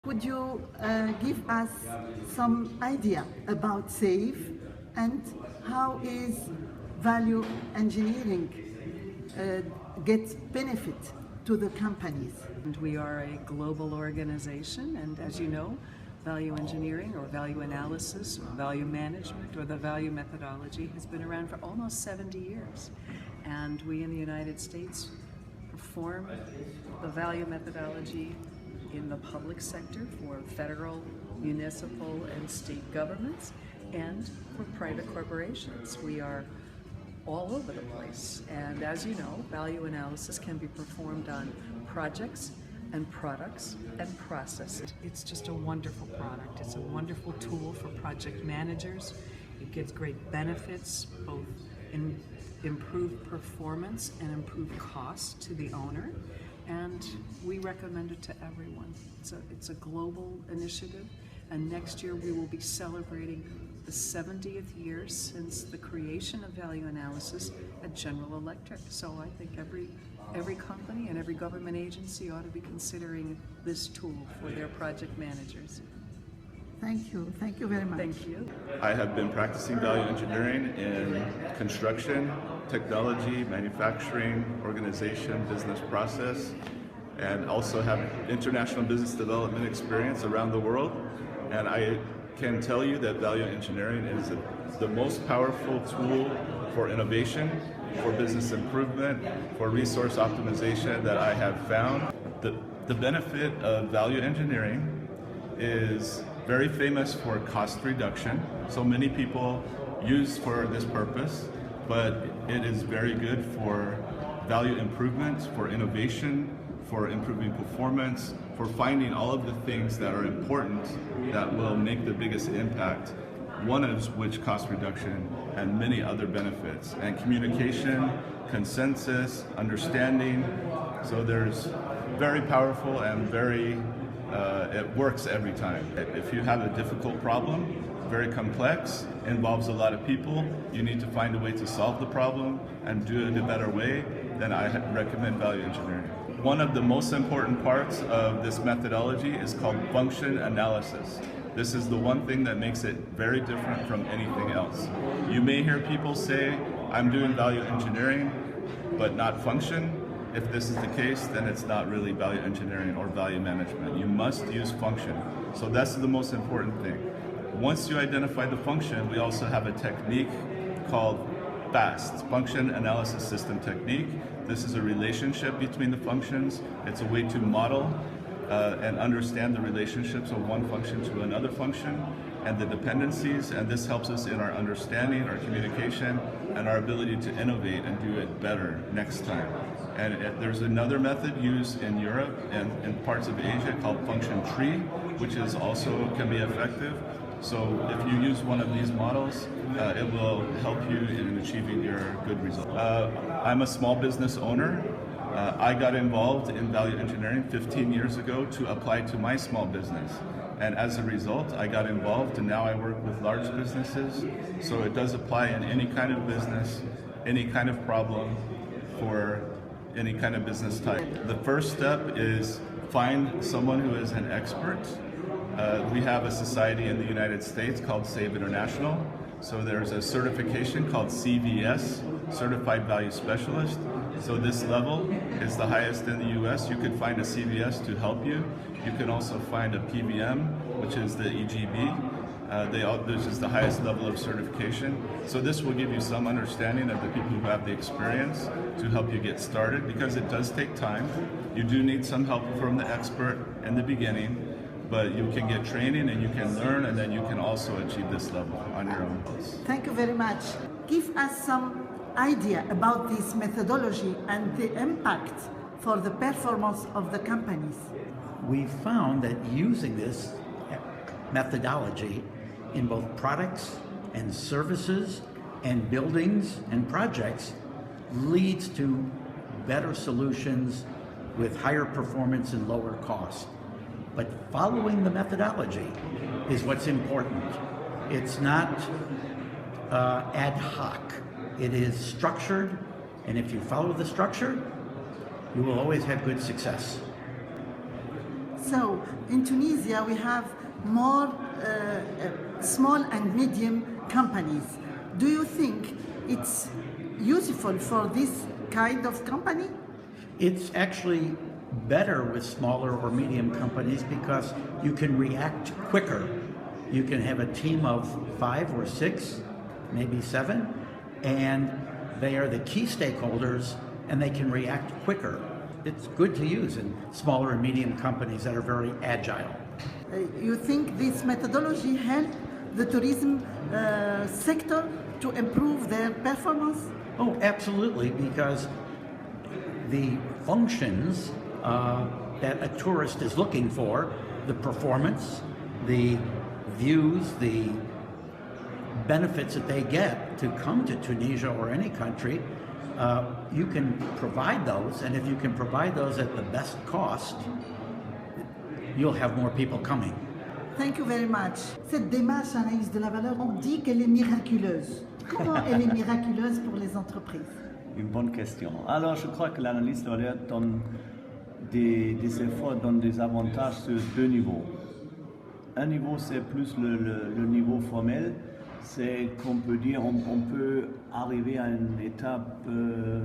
Could you give us some idea about SAVE and how is value engineering gets benefit to the companies? And we are a global organization, and as you know, value engineering or value analysis or value management or the value methodology has been around for almost 70 years. And we in the United States perform the value methodology in the public sector for federal, municipal, and state governments, and for private corporations. We are all over the place. And as you know, value analysis can be performed on projects and products and processes. It's just a wonderful product. It's a wonderful tool for project managers. It gives great benefits, both in improved performance and improved cost to the owner. And we recommend it to everyone. It's a global initiative, and next year we will be celebrating the 70th year since the creation of value analysis at General Electric. So I think every company and every government agency ought to be considering this tool for their project managers. Thank you very much. Thank you. I have been practicing value engineering in construction, technology, manufacturing, organization, business process, and also have international business development experience around the world. And I can tell you that value engineering is the most powerful tool for innovation, for business improvement, for resource optimization that I have found. The benefit of value engineering is very famous for cost reduction. So many people use for this purpose, but it is very good for value improvement, for innovation, for improving performance, for finding all of the things that are important that will make the biggest impact, one of which cost reduction and many other benefits. And communication, consensus, understanding. So there's very powerful and it works every time. If you have a difficult problem, very complex, involves a lot of people, you need to find a way to solve the problem and do it in a better way, then I recommend value engineering. One of the most important parts of this methodology is called function analysis. This is the one thing that makes it very different from anything else. You may hear people say, I'm doing value engineering, but not function. If this is the case, then it's not really value engineering or value management. You must use function. So that's the most important thing. Once you identify the function, we also have a technique called FAST, Function Analysis System Technique. This is a relationship between the functions. It's a way to model and understand the relationships of one function to another function and the dependencies, and this helps us in our understanding, our communication, and our ability to innovate and do it better next time. And there's another method used in Europe and in parts of Asia called function tree, which is also can be effective. So if you use one of these models, it will help you in achieving your good results. I'm a small business owner. I got involved in value engineering 15 years ago to apply to my small business. And as a result, I got involved, and now I work with large businesses. So it does apply in any kind of business, any kind of problem, for any kind of business type. The first step is find someone who is an expert. We have a society in the United States called SAVE International. So there's a certification called CVS, Certified Value Specialist. So this level is the highest in the US. You could find a CVS to help you. You can also find a PVM, which is the EGB. This is the highest level of certification. So this will give you some understanding of the people who have the experience to help you get started, because it does take time. You do need some help from the expert in the beginning, but you can get training and you can learn, and then you can also achieve this level on your own. Thank you very much. Give us some idea about this methodology and the impact for the performance of the companies. We found that using this methodology in both products and services and buildings and projects leads to better solutions with higher performance and lower cost. But following the methodology is what's important. It's not ad hoc. It is structured, and if you follow the structure, you will always have good success. So in Tunisia we have more small and medium companies. Do you think it's useful for this kind of company? It's actually better with smaller or medium companies because you can react quicker. You can have a team of 5 or 6, maybe 7, and they are the key stakeholders and they can react quicker. It's good to use in smaller and medium companies that are very agile. You think this methodology help the tourism sector to improve their performance? Oh, absolutely, because the functions that a tourist is looking for, the performance, the views, the benefits that they get to come to Tunisia or any country, you can provide those, and if you can provide those at the best cost, you'll have more people coming. Thank you very much. Cette démarche analyse de la valeur, on dit qu'elle est miraculeuse. Comment elle est miraculeuse pour les entreprises? Une bonne question. Alors, je crois que l'analyse de valeur donne des efforts, donne des avantages sur 2 niveaux. Un niveau, c'est plus le niveau formel. C'est qu'on peut dire, on peut arriver à une étape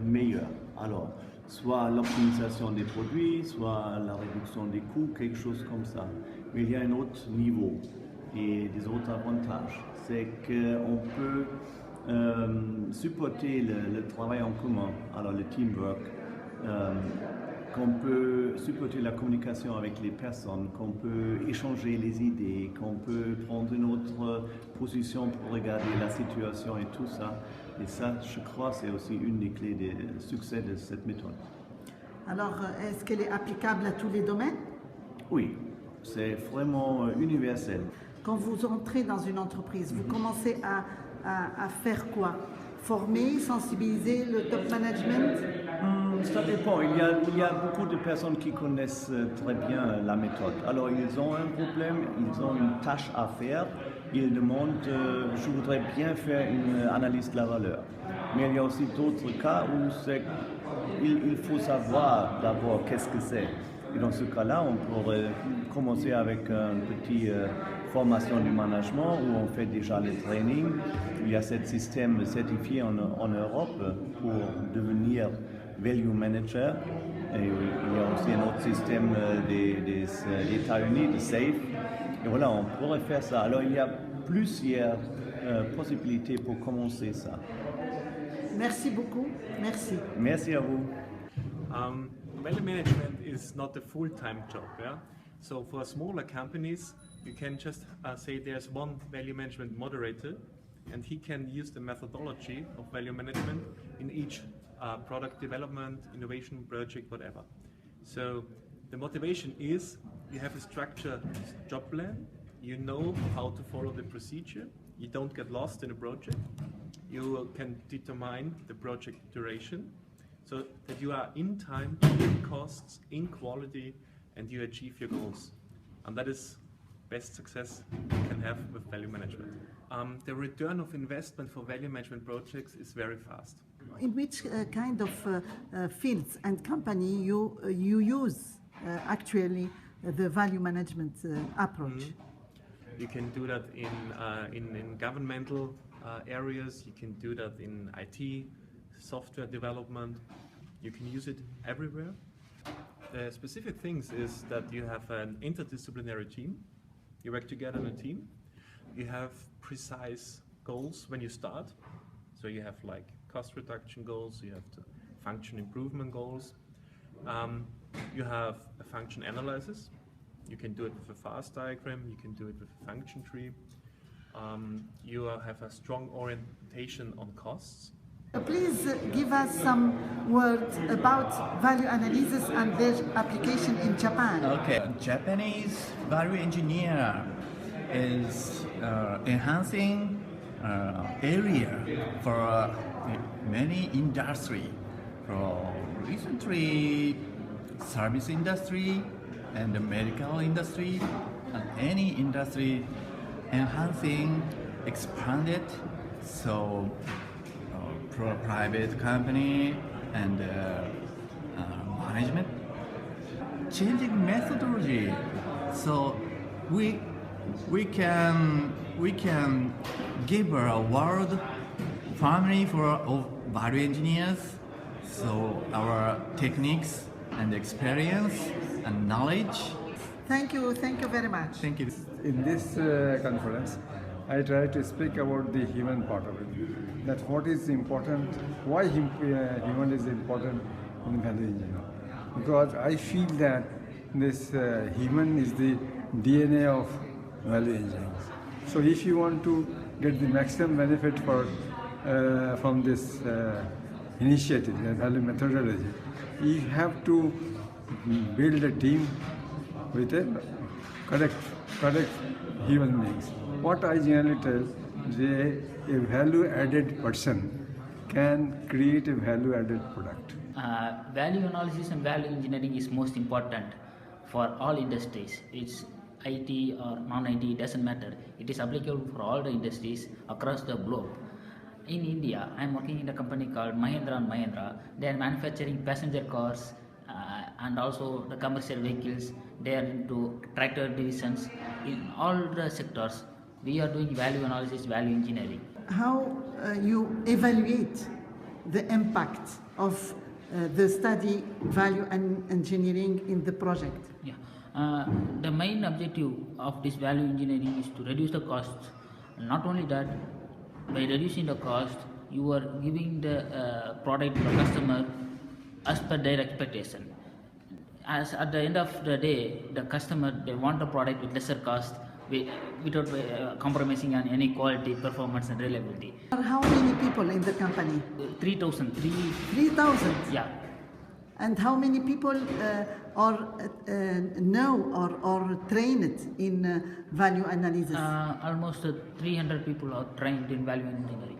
meilleure. Alors, soit l'optimisation des produits, soit la réduction des coûts, quelque chose comme ça. Mais il y a un autre niveau et des autres avantages. C'est qu'on peut supporter le travail en commun, alors le teamwork, qu'on peut supporter la communication avec les personnes, qu'on peut échanger les idées, qu'on peut prendre une autre position pour regarder la situation et tout ça. Et ça, je crois, c'est aussi une des clés du succès de cette méthode. Alors, est-ce qu'elle est applicable à tous les domaines? Oui, c'est vraiment universel. Quand vous entrez dans une entreprise, vous commencez à faire quoi? Former, sensibiliser le top management? Ça dépend. Il y a beaucoup de personnes qui connaissent très bien la méthode. Alors, ils ont un problème, ils ont une tâche à faire. Ils demandent, je voudrais bien faire une analyse de la valeur. Mais il y a aussi d'autres cas où il faut savoir d'abord qu'est-ce que c'est. Et dans ce cas-là, on pourrait commencer avec une petite formation du management où on fait déjà le training. Il y a ce système certifié en Europe pour devenir Valuemanager. Et il y a aussi un autre système des États-Unis, de SAFE. Et voilà, on pourrait faire ça. Alors il y a plusieurs possibilités pour commencer ça. Merci beaucoup. Merci. Merci à vous. Value management is not a full-time job, yeah? So for smaller companies, you can just say there's one value management moderator, and he can use the methodology of value management in each product development, innovation project, whatever. So the motivation is you have a structured job plan, you know how to follow the procedure, you don't get lost in a project, you can determine the project duration, so that you are in time, in costs, in quality, and you achieve your goals. And that is best success you can have with value management. The return of investment for value management projects is very fast. In which kind of fields and company you use actually the value management approach? You can do that in governmental areas, you can do that in IT, software development, you can use it everywhere. The specific things is that you have an interdisciplinary team, you work together in a team, you have precise goals when you start, so you have like cost reduction goals, you have the function improvement goals, you have a function analysis, you can do it with a fast diagram, you can do it with a function tree, you have a strong orientation on costs. Please give us some words about value analysis and their application in Japan. Okay, Japanese value engineer is enhancing area for many industry. Recently, service industry and the medical industry and any industry enhancing, expanded. So private company and management. changing methodology. So we can give a world family of value engineers. So our techniques and experience and knowledge. Thank you very much. Thank you. In this conference, I try to speak about the human part of it. That what is important, why human is important in value engineering. Because I feel that this human is the DNA of value engineering. So if you want to get the maximum benefit from this initiative, the value methodology, you have to build a team with a correct human beings. What I generally tell, a value-added person can create a value-added product. Value analysis and value engineering is most important for all industries. It's IT or non-IT, doesn't matter. It is applicable for all the industries across the globe. In India, I'm working in a company called Mahindra and Mahindra. They are manufacturing passenger cars and also the commercial vehicles. They are into tractor divisions. In all the sectors, we are doing value analysis, value engineering. How you evaluate the impact of the study value and engineering in the project? Yeah. The main objective of this value engineering is to reduce the costs. Not only that, by reducing the cost, you are giving the product to the customer as per their expectation. As at the end of the day, the customer, they want a product with lesser cost without compromising on any quality, performance and reliability. How many people in the company? 3,000. 3,000? Yeah. And how many people know or trained in value analysis? Almost 300 people are trained in value engineering.